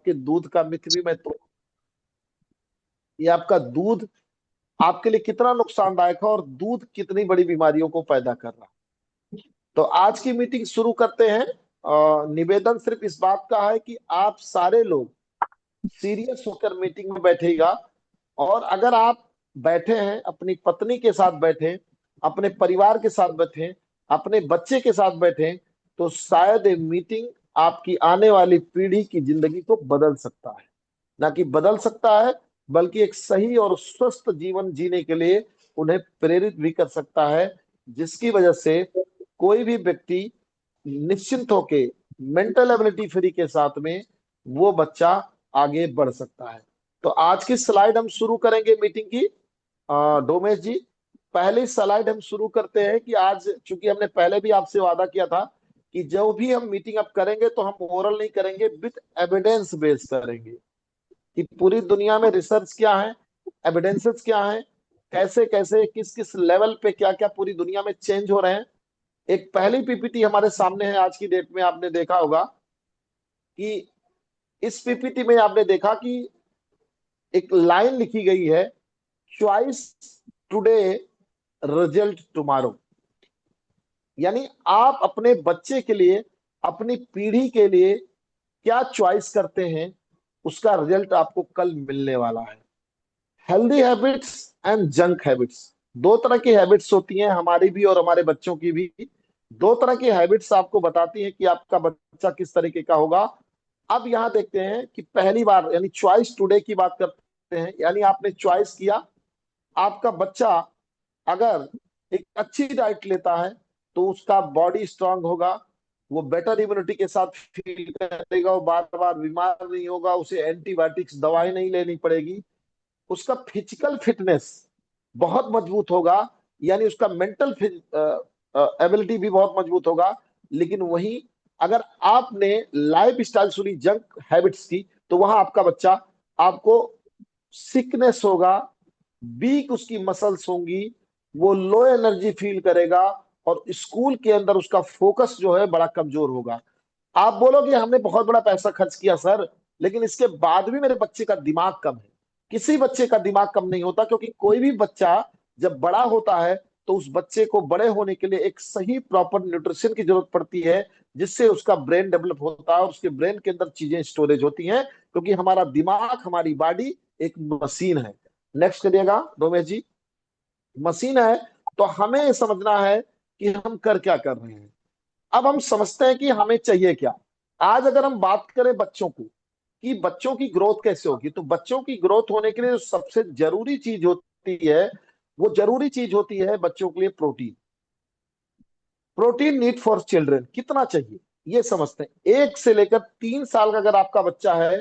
आपके दूध का मिथ भी मैं तो, ये आपका दूध आपके लिए कितना नुकसानदायक है और दूध कितनी बड़ी बीमारियों को पैदा कर रहा है। तो आज की मीटिंग शुरू करते हैं। निवेदन सिर्फ इस बात का है कि आप सारे लोग सीरियस होकर मीटिंग में बैठेगा। और अगर आप बैठे हैं, अपनी पत्नी के साथ बैठे, अपने परिवार के साथ बैठे, अपने बच्चे के साथ बैठे, तो शायद ये मीटिंग आपकी आने वाली पीढ़ी की जिंदगी को बदल सकता है। ना कि बदल सकता है, बल्कि एक सही और स्वस्थ जीवन जीने के लिए उन्हें प्रेरित भी कर सकता है, जिसकी वजह से कोई भी व्यक्ति निश्चिंत होके मेंटल एबिलिटी फ्री के साथ में वो बच्चा आगे बढ़ सकता है। तो आज की स्लाइड हम शुरू करेंगे मीटिंग की। डोमेश जी, पहली स्लाइड हम शुरू करते हैं कि आज चूंकि हमने पहले भी आपसे वादा किया था कि जो भी हम मीटिंग अब करेंगे तो हम ओरल नहीं करेंगे, विद एविडेंस बेस करेंगे कि पूरी दुनिया में रिसर्च क्या है, एविडेंसेस क्या है, कैसे कैसे किस किस लेवल पे क्या क्या पूरी दुनिया में चेंज हो रहे हैं। एक पहली पीपीटी हमारे सामने है आज की डेट में। आपने देखा होगा कि इस पीपीटी में आपने देखा कि एक लाइन लिखी गई है, चॉइस टुडे रिजल्ट टुमारो। यानी आप अपने बच्चे के लिए, अपनी पीढ़ी के लिए क्या चॉइस करते हैं, उसका रिजल्ट आपको कल मिलने वाला है। Healthy habits and junk habits, दो तरह की हैबिट्स होती हैं, हमारी भी और हमारे बच्चों की भी। दो तरह की हैबिट्स आपको बताती हैं कि आपका बच्चा किस तरीके का होगा। अब यहां देखते हैं कि पहली बार यानी चॉइस टुडे की बात करते हैं, यानी आपने चॉइस किया। आपका बच्चा अगर एक अच्छी डाइट लेता है तो उसका बॉडी स्ट्रांग होगा, वो बेटर इम्यूनिटी के साथ फील करेगा, वो बार बार बीमार नहीं होगा, उसे एंटीबायोटिक्स दवाई नहीं लेनी पड़ेगी, उसका फिजिकल फिटनेस बहुत मजबूत होगा, यानी उसका मेंटल एबिलिटी भी बहुत मजबूत होगा। लेकिन वहीं अगर आपने लाइफ स्टाइल सुनी जंक हैबिट्स की, तो वहां आपका बच्चा आपको सिकनेस होगा, वीक उसकी मसल्स होंगी, वो लो एनर्जी फील करेगा, और स्कूल के अंदर उसका फोकस जो है बड़ा कमजोर होगा। आप बोलोगे हमने बहुत बड़ा पैसा खर्च किया सर, लेकिन इसके बाद भी मेरे बच्चे का दिमाग कम है। किसी बच्चे का दिमाग कम नहीं होता, क्योंकि कोई भी बच्चा जब बड़ा होता है तो उस बच्चे को बड़े होने के लिए एक सही प्रॉपर न्यूट्रिशन की जरूरत पड़ती है, जिससे उसका ब्रेन डेवलप होता है और उसके ब्रेन के अंदर चीजें स्टोरेज होती हैं, क्योंकि हमारा दिमाग, हमारी बॉडी एक मशीन है। नेक्स्ट करिएगा डोमेश जी। मशीन है, तो हमें ये समझना है कि हम कर क्या कर रहे हैं। अब हम समझते हैं कि हमें चाहिए क्या। आज अगर हम बात करें बच्चों को कि बच्चों की ग्रोथ कैसे होगी, तो बच्चों की ग्रोथ होने के लिए जो सबसे जरूरी चीज होती है, वो जरूरी चीज होती है बच्चों के लिए protein. Protein need for children कितना चाहिए, ये समझते हैं। 1 से लेकर 3 साल का अगर आपका बच्चा है,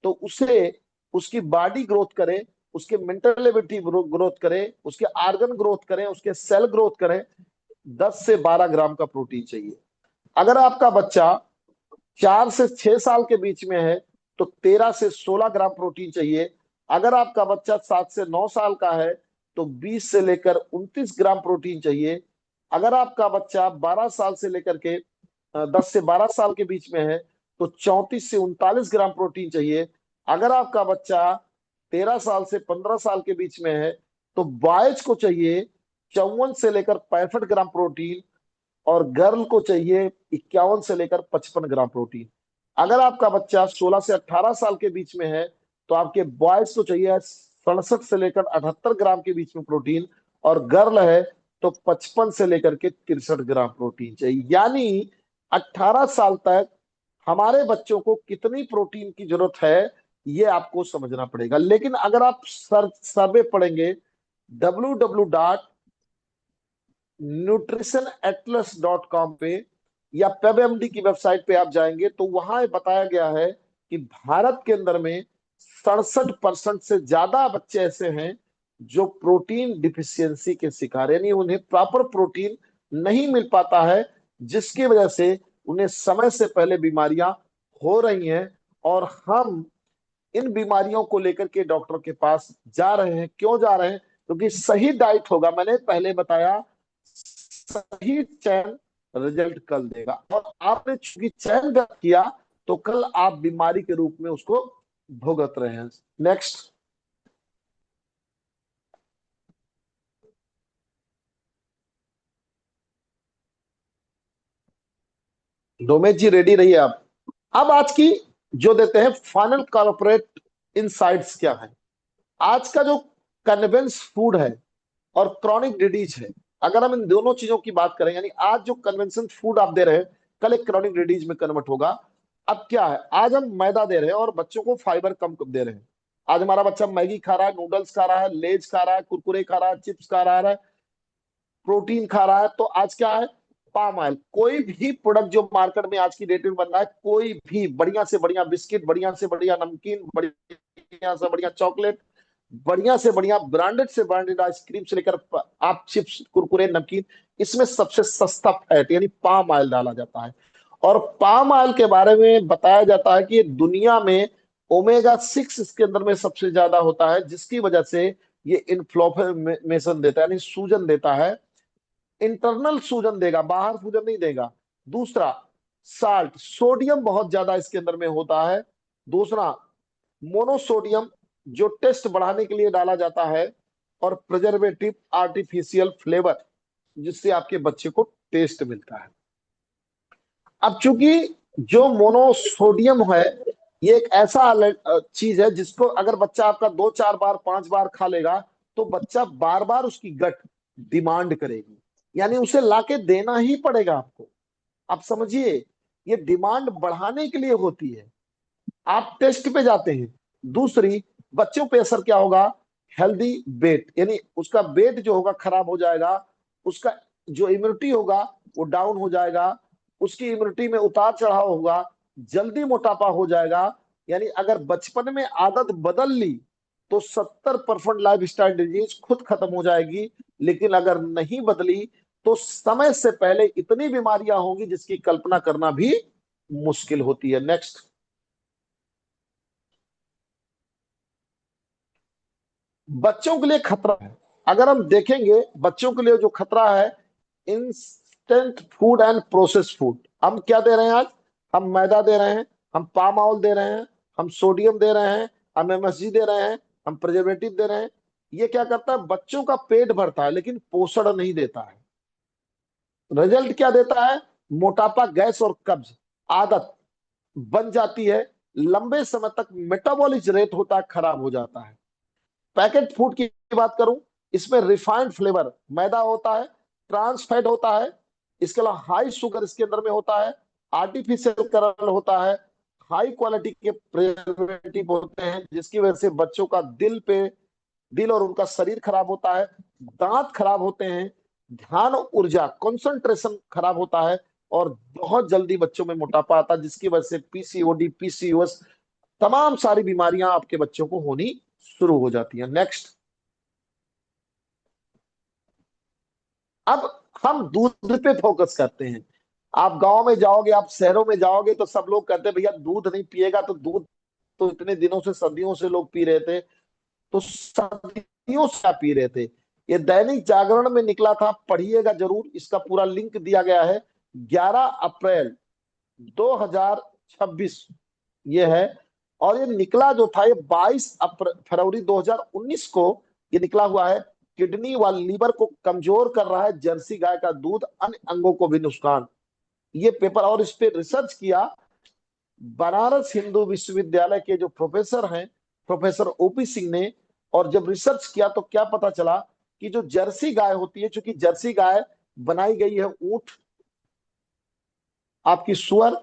तो उसे उसकी बॉडी ग्रोथ करे, उसके मेंटल एबिलिटी ग्रोथ करे, उसके आर्गन ग्रोथ करें, उसके सेल ग्रोथ करें, 10 से 12 ग्राम का प्रोटीन चाहिए। अगर आपका बच्चा 4 से 6 साल के बीच में है, तो 13 से 16 ग्राम प्रोटीन चाहिए। अगर आपका बच्चा 7 से 9 साल का है, तो 20 से लेकर 29 ग्राम प्रोटीन चाहिए। अगर आपका बच्चा 12 साल से लेकर के 10 से 12 साल के बीच में है, तो 34 से 39 ग्राम प्रोटीन चाहिए। अगर आपका बच्चा 13 साल से 15 साल के बीच में है, तो बॉयज को चाहिए 54 से लेकर 65 ग्राम प्रोटीन, और गर्ल को चाहिए 51 से लेकर 55 ग्राम प्रोटीन। अगर आपका बच्चा 16 से 18 साल के बीच में है, तो आपके बॉयज को चाहिए 67 से लेकर 78 ग्राम के बीच में प्रोटीन, और गर्ल है तो 55 से लेकर के 63 ग्राम प्रोटीन चाहिए। यानी 18 साल तक हमारे बच्चों को कितनी प्रोटीन की जरूरत है, ये आपको समझना पड़ेगा। लेकिन अगर आप सर्वे पढ़ेंगे www.nutritionatlas.com पे या पेबएमडी की वेबसाइट पे आप जाएंगे, तो वहां बताया गया है कि भारत के अंदर में 67% से ज्यादा बच्चे ऐसे हैं जो प्रोटीन डिफिशियंसी के शिकार, यानी उन्हें प्रॉपर प्रोटीन नहीं मिल पाता है, जिसकी वजह से उन्हें समय से पहले बीमारियां हो रही हैं। और हम इन बीमारियों को लेकर के डॉक्टर के पास जा रहे हैं। क्यों जा रहे हैं? क्योंकि सही डाइट होगा, मैंने पहले बताया, सही चयन रिजल्ट कल देगा। और आपने चूंकि चयन गलत किया, तो कल आप बीमारी के रूप में उसको भुगत रहे हैं। नेक्स्ट। डोमेश जी रेडी रहिए आप। अब आज की जो देते हैं फाइनल कॉर्पोरेट इनसाइट्स क्या है। आज का जो कन्वेंस फूड है और क्रॉनिक डिजीज है, अगर हम इन दोनों चीजों की बात करें, यानी आज जो कन्वेंशन फूड आप दे रहे हैं कल एक क्रॉनिक डिजीज में कन्वर्ट होगा। अब क्या है, आज हम मैदा दे रहे हैं और बच्चों को फाइबर कम दे रहे हैं। आज हमारा बच्चा मैगी खा रहा है, नूडल्स खा रहा है, लेज खा रहा है, कुरकुरे खा रहा है, चिप्स खा रहा है, प्रोटीन खा रहा है। तो आज क्या है, पाम ऑयल। कोई भी प्रोडक्ट जो मार्केट में आज की डेट में बन रहा है, कोई भी बढ़िया से बढ़िया बिस्किट, बढ़िया से बढ़िया नमकीन, बढ़िया से बढ़िया चॉकलेट, बढ़िया से बढ़िया ब्रांडेड से ब्रांडेड आइसक्रीम से लेकर आप चिप्स, कुरकुरे, नमकीन, इसमें सबसे सस्ता फैट यानी पाम ऑयल डाला जाता है। और पाम ऑयल के बारे में बताया जाता है कि दुनिया में ओमेगा 6 इसके अंदर में सबसे ज्यादा होता है, जिसकी वजह से ये इन्फ्लोमेशन देता है, यानी सूजन देता है। इंटरनल सूजन देगा, बाहर सूजन नहीं देगा। दूसरा, साल्ट, सोडियम बहुत ज्यादा इसके अंदर में होता है। दूसरा, मोनोसोडियम, जो टेस्ट बढ़ाने के लिए डाला जाता है। और प्रिजर्वेटिव, आर्टिफिशियल फ्लेवर, जिससे आपके बच्चे को टेस्ट मिलता है। अब चूंकि जो मोनोसोडियम है, ये एक ऐसा चीज है जिसको अगर बच्चा आपका 2 4 बार 5 बार खा लेगा, तो बच्चा बार बार उसकी गट डिमांड करेगी, यानी उसे लाके देना ही पड़ेगा आपको। आप समझिए, ये डिमांड बढ़ाने के लिए होती है। आप टेस्ट पे जाते हैं। दूसरी, बच्चों पे असर क्या होगा, हेल्दी वेट, यानी उसका वेट जो होगा खराब हो जाएगा। उसका जो इम्यूनिटी होगा वो डाउन हो जाएगा। उसकी इम्यूनिटी में उतार चढ़ाव होगा, जल्दी मोटापा हो जाएगा। यानी अगर बचपन में आदत बदल ली तो 70% लाइफ स्टाइल डिजीज खुद खत्म हो जाएगी। लेकिन अगर नहीं बदली तो समय से पहले इतनी बीमारियां होंगी जिसकी कल्पना करना भी मुश्किल होती है। नेक्स्ट। बच्चों के लिए खतरा है, अगर हम देखेंगे बच्चों के लिए जो खतरा है, instant food and process food. हम क्या दे रहे हैं आज, हम मैदा दे रहे हैं, हम पाम ऑयल दे रहे हैं, हम सोडियम दे रहे हैं, हम एमएसजी दे रहे हैं, हम प्रिजर्वेटिव दे रहे हैं। ये क्या करता है, बच्चों का पेट भरता है लेकिन पोषण नहीं देता है। रिजल्ट क्या देता है, मोटापा, गैस और कब्ज, आदत बन जाती है। लंबे समय तक मेटाबॉलिक रेट होता है, खराब हो जाता है। पैकेट फूड की बात करूं, इसमें रिफाइंड फ्लेवर, मैदा होता है, ट्रांस फैट होता है, इसके अलावा हाई शुगर इसके अंदर में होता है, आर्टिफिशियल कलर होता है, हाई क्वालिटी के प्रिजर्वेटिव होते हैं, जिसकी वजह से बच्चों का दिल और उनका शरीर खराब होता है, दांत खराब होते हैं, ध्यान, ऊर्जा, कंसंट्रेशन खराब होता है। और बहुत जल्दी बच्चों में मोटापा आता है, जिसकी वजह से पीसीओडी, पीसीओएस, तमाम सारी बीमारियां आपके बच्चों को होनी शुरू हो जाती है। नेक्स्ट। अब हम दूध पे फोकस करते हैं। आप गांव में जाओगे, आप शहरों में जाओगे तो सब लोग कहते हैं भैया दूध नहीं पिएगा तो दूध तो इतने दिनों से, सदियों से लोग पी रहे थे। तो सदियों से आप पी रहे थे। ये दैनिक जागरण में निकला था, पढ़िएगा जरूर, इसका पूरा लिंक दिया गया है। 11 अप्रैल 2026 ये है। और ये निकला जो था, ये 22 फरवरी 2019 को ये निकला हुआ है। किडनी व लीवर को कमजोर कर रहा है जर्सी गाय का दूध, अन्य अंगों को भी नुकसान। ये पेपर, और इस पे रिसर्च किया बनारस हिंदू विश्वविद्यालय के जो प्रोफेसर हैं, प्रोफेसर ओपी सिंह ने। और जब रिसर्च किया तो क्या पता चला कि जो जर्सी गाय होती है, चूंकि जर्सी गाय बनाई गई है ऊंट, आपकी सुअर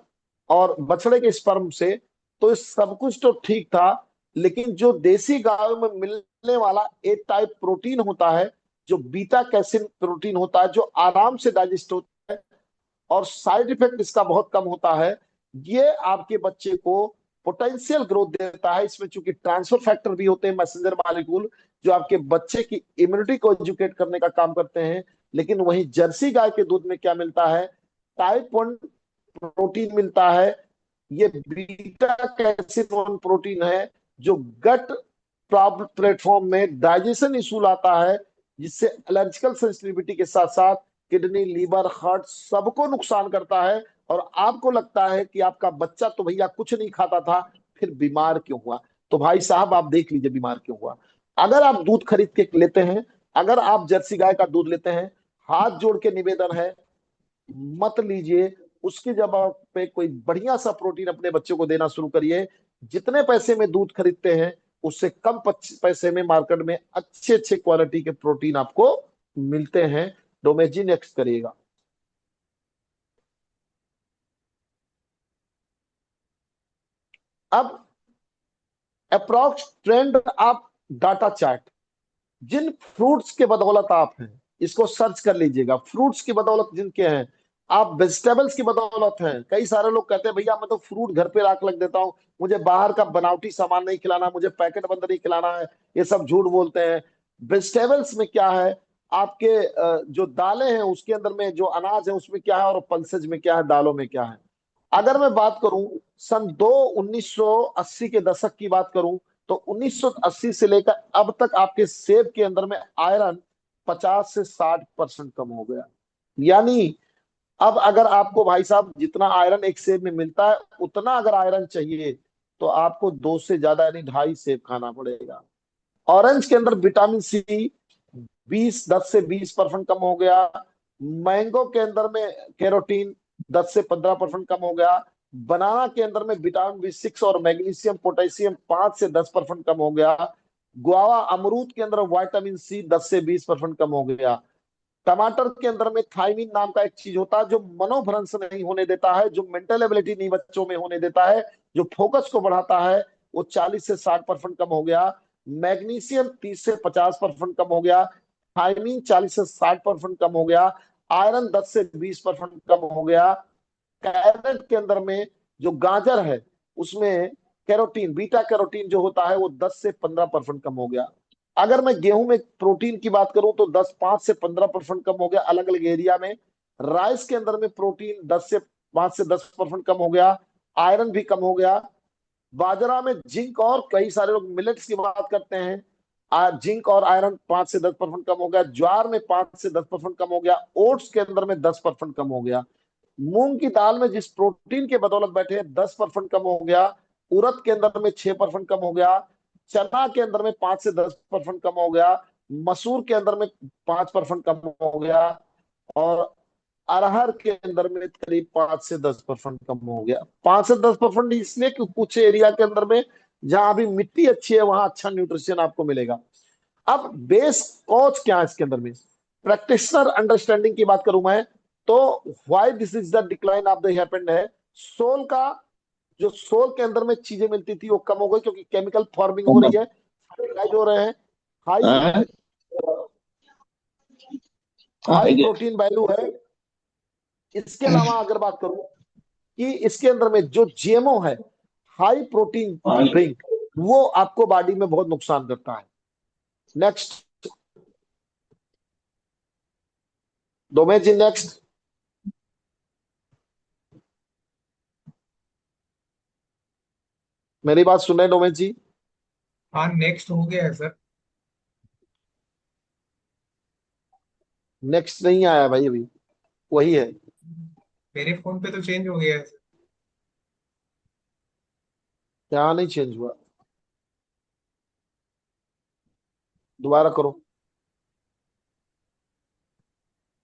और बछड़े के स्पर्म से, तो इस सब कुछ तो ठीक था। लेकिन जो देसी गायों में मिलने वाला ए टाइप प्रोटीन होता है, जो बीटा कैसिन प्रोटीन होता है, जो आराम से डाइजेस्ट होता है और साइड इफेक्ट इसका बहुत कम होता है, ये आपके बच्चे को पोटेंशियल ग्रोथ देता है। इसमें चूंकि ट्रांसफर फैक्टर भी होते हैं, मैसेंजर मॉलिक्यूल, जो आपके बच्चे की इम्यूनिटी को एजुकेट करने का काम करते हैं। लेकिन वहीं जर्सी गाय के दूध में क्या मिलता है, टाइप 1 प्रोटीन मिलता है। ये बीटा कैसिन 1 प्रोटीन है, जो गट प्लेटफॉर्म में डाइजेशन इशू लाता है, जिससे एलर्जिकल सेंसिटिविटी के साथ साथ किडनी, लीवर, हार्ट सबको नुकसान करता है। और आपको लगता है कि आपका बच्चा तो भैया कुछ नहीं खाता था, फिर बीमार क्यों हुआ, तो भाई साहब आप देख लीजिए बीमार क्यों हुआ। अगर आप दूध खरीद के लेते हैं, अगर आप जर्सी गाय का दूध लेते हैं, हाथ जोड़ के निवेदन है, मत लीजिए। उसकी जगह पे कोई बढ़िया सा प्रोटीन अपने बच्चों को देना शुरू करिए। जितने पैसे में दूध खरीदते हैं, उससे कम पैसे में मार्केट में अच्छे अच्छे क्वालिटी के प्रोटीन आपको मिलते हैं। डोमेजी नेक्स्ट करिएगा। अब अप्रोक्स ट्रेंड आप डाटा चार्ट, जिन फ्रूट्स के बदौलत आप हैं, इसको सर्च कर लीजिएगा, फ्रूट्स की बदौलत जिनके हैं, आप वेजिटेबल्स की बदौलत हैं। कई सारे लोग कहते हैं भैया मैं तो फ्रूट घर पे लाके रख देता हूँ, मुझे बाहर का बनावटी सामान नहीं खिलाना, मुझे पैकेट बंद नहीं खिलाना है, ये सब झूठ बोलते हैं। वेजिटेबल्स में क्या है, आपके जो दालें हैं उसके अंदर में जो अनाज है उसमें क्या है, और पल्सेज में क्या है, दालों में क्या है। अगर मैं बात करूं सन 1980 के दशक की बात करूं, तो 1980 से लेकर अब तक आपके सेब के अंदर में आयरन 50 से 60% कम हो गया। यानी अब अगर आपको भाई साहब जितना आयरन एक सेब में मिलता है, उतना अगर आयरन चाहिए तो आपको दो से ज्यादा यानी 2.5 सेब खाना पड़ेगा। ऑरेंज के अंदर विटामिन सी 10 से 20% कम हो गया। मैंगो के अंदर में कैरोटीन 10 से 15% कम हो गया। बनाना के अंदर में विटामिन बी 6 और मैग्नीशियम पोटेशियम 5 से 10% कम हो गया। गुआवा अमरूद के अंदर विटामिन सी 10 से 20% कम हो गया। टमाटर के अंदर में थाइमिन नाम का एक चीज होता है जो मनोभ्रंश नहीं होने देता है, जो मेंटल एबिलिटी नहीं बच्चों में होने देता है, जो फोकस को बढ़ाता है, वो 40 से 60% कम हो गया। मैग्नीशियम 30 से 50% कम हो गया। थाइमिन 40 से 60% कम हो गया। आयरन 10 से 20% कम हो गया। कैरेट के अंदर में जो गाजर है उसमें कैरोटीन, बीटा कैरोटीन जो होता है वो 10 से 15% कम हो गया। अगर मैं गेहूं में प्रोटीन की बात करूं तो 5 से 15% कम हो गया अलग अलग एरिया में। राइस के अंदर में प्रोटीन 5 से 10% कम हो गया। आयरन भी कम हो गया। बाजरा में जिंक, और कई सारे लोग मिलेट्स की बात करते हैं, जिंक और आयरन 5 से 10% कम हो गया। ज्वार में 5 से 10% कम हो गया। ओट्स के अंदर में 10% कम हो गया। मूंग की दाल में जिस प्रोटीन के बदौलत बैठे हैं 10% कम हो गया। उड़द के अंदर में 6% कम हो गया। चना के अंदर में 5 से 10% कम हो गया। मसूर के अंदर में 5% कम हो गया। और अरहर के अंदर में करीब 5 से 10% कम हो गया। 5 से 10% इसलिए कि कुछ एरिया के अंदर में जहां अभी मिट्टी अच्छी है वहां अच्छा न्यूट्रिशन आपको मिलेगा। अब बेस कॉज क्या है इसके अंदर में, प्रैक्टिशनर अंडरस्टैंडिंग की बात करूं मैं, तो why this is the decline of the happened है, सोल का, जो सोल के अंदर में चीजें मिलती थी वो कम हो गई क्योंकि केमिकल फॉर्मिंग हो रही है, फर्टिलाइज हो रहे हैं। हाई हाई प्रोटीन वैल्यू है। इसके अलावा अगर बात करूं कि इसके अंदर में जो जीएमओ है, हाई प्रोटीन ड्रिंक, वो आपको बॉडी में बहुत नुकसान करता है। नेक्स्ट डोमेन जी, नेक्स्ट। मेरी बात सुन रहे हैं डोमेन जी? हाँ, नेक्स्ट हो गया है सर। नेक्स्ट नहीं आया भाई अभी, वही है। मेरे फोन पे तो चेंज हो गया है सर। क्या नहीं चेंज हुआ? दोबारा करो।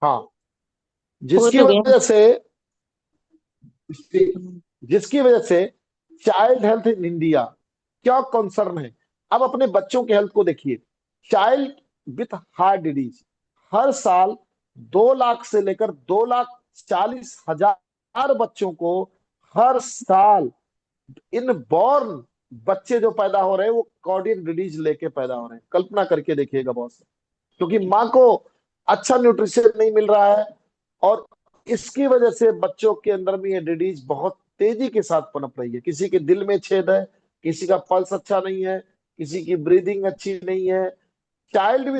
हाँ, हो जिसकी तो गया। वजह से जिसकी वजह से चाइल्ड हेल्थ इन इंडिया क्या कंसर्न है। अब अपने बच्चों के हेल्थ को देखिए। चाइल्ड विथ हार्ट डिजीज हर साल 2 लाख से लेकर 2,40,000 बच्चों को हर साल, इन बॉर्न बच्चे जो पैदा हो रहे हैं वो कार्डियक डिजीज लेके पैदा हो रहे हैं। कल्पना करके देखिएगा बॉस, क्योंकि माँ को अच्छा न्यूट्रिशन नहीं मिल रहा है, और इसकी वजह से बच्चों के अंदर में ये डिजीज बहुत तेजी के साथ पनप रही है। किसी के दिल में छेद है, किसी का पल्स अच्छा नहीं है, किसी की ब्रीदिंग अच्छी नहीं है। चाइल्ड भी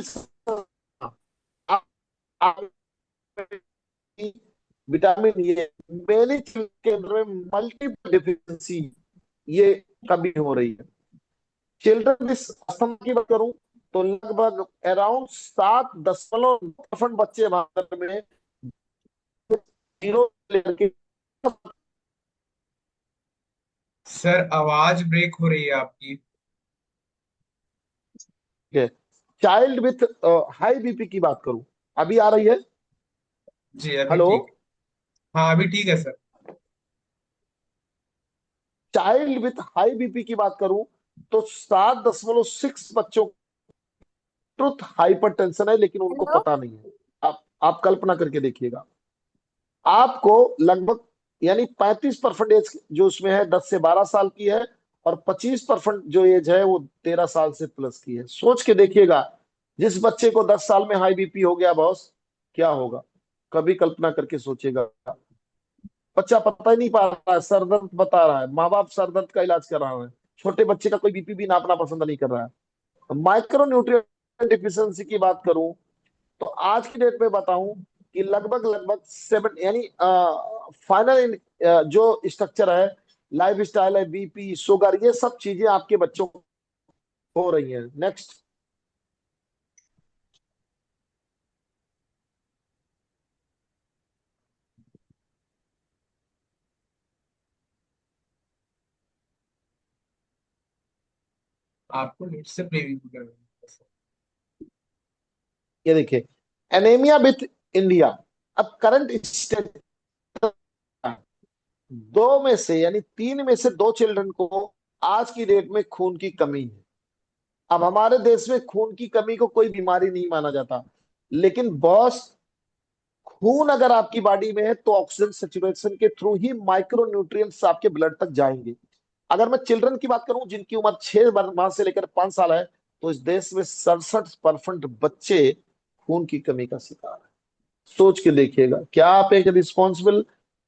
विटामिन, ये मेनी के अंदर में मल्टीपल डिफिशियंसी ये कमी हो रही है। चिल्ड्रन इस अस्थमा की बात करूं तो लगभग अराउंड 7.9% बच्चे भारत में जीरो लेकर के सर आवाज ब्रेक हो रही है आपकी। है। चाइल्ड विथ हाई बीपी की बात करूं, अभी आ रही है? जी अभी हेलो। ठीक। हाँ अभी ठीक है sir. Child with high BP की बात करूं तो 7.6 बच्चों ट्रुथ हाइपरटेंशन है, लेकिन उनको हेलो। पता नहीं है। आप कल्पना करके देखिएगा, आपको लगभग यानी 35% एज जो उसमें है 10 से 12 साल की है, और 25% जो एज है वो 13 साल से प्लस की है। सोच के देखिएगा, जिस बच्चे को 10 साल में हाई बीपी हो गया बॉस, क्या होगा? कभी कल्पना करके सोचेगा। बच्चा पता ही नहीं पा रहा है, सर दर्द बता रहा है, माँ बाप सर दर्द का इलाज कर रहा है, छोटे बच्चे का कोई बीपी भी नापना पसंद नहीं कर रहा है। माइक्रो न्यूट्रिएंट डिफिशियंसी की बात करूं तो आज की डेट में बताऊं कि लगभग लगभग 7 यानी फाइनल जो स्ट्रक्चर है, लाइफ स्टाइल है, बीपी, शुगर, ये सब चीजें आपके बच्चों को हो रही हैं। नेक्स्ट। आपको नेट से प्रीव्यू कर रहा हूँ सर। ये देखिए, एनीमिया विथ इंडिया। अब करंट स्टेट, दो में से यानी 3 में से 2 चिल्ड्रन को आज की डेट में खून की कमी है। अब हमारे देश में खून की कमी को कोई बीमारी नहीं माना जाता, लेकिन बॉस, खून अगर आपकी बॉडी में है तो ऑक्सीजन सेचुरेशन के थ्रू ही माइक्रो न्यूट्रिएंट्स आपके ब्लड तक जाएंगे। अगर मैं चिल्ड्रन की बात करूं जिनकी उम्र 6 माह से लेकर 5 साल है, तो इस देश में 67% बच्चे खून की कमी का शिकार है। सोच के देखिएगा, क्या आप एक रिस्पॉन्सिबल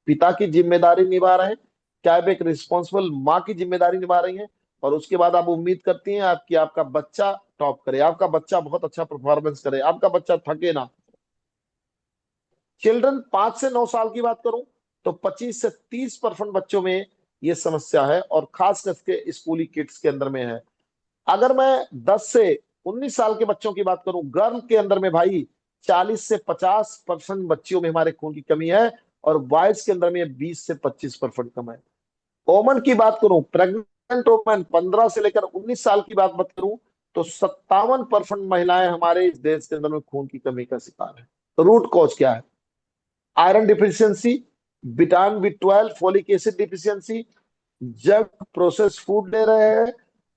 पिता की जिम्मेदारी निभा रहे हैं? क्या आप एक रिस्पॉन्सिबल माँ की जिम्मेदारी निभा रही हैं? और उसके बाद आप उम्मीद करती हैं आपकी आपका बच्चा टॉप करे, आपका बच्चा बहुत अच्छा परफॉर्मेंस करे, आपका बच्चा थके ना। चिल्ड्रन 5 से 9 साल की बात करूं तो 25 से 30% बच्चों में ये समस्या है, और खास करके स्कूली किड्स के अंदर में है। अगर मैं 10 से 19 साल के बच्चों की बात करूं, गर्ल के अंदर में भाई 40 से 50% बच्चियों में हमारे खून की कमी है, और बॉयज के अंदर में 20 से 25% कम है। ओमन की बात करूं, प्रेग्नेंट ओमन 15 से लेकर 19 साल की बात करूं तो 57% महिलाएं हमारे इस देश के अंदर में खून की कमी का शिकार है। तो रूट कॉज क्या है? Iron deficiency, vitamin B 12, folic acid deficiency, junk process food ले रहे हैं,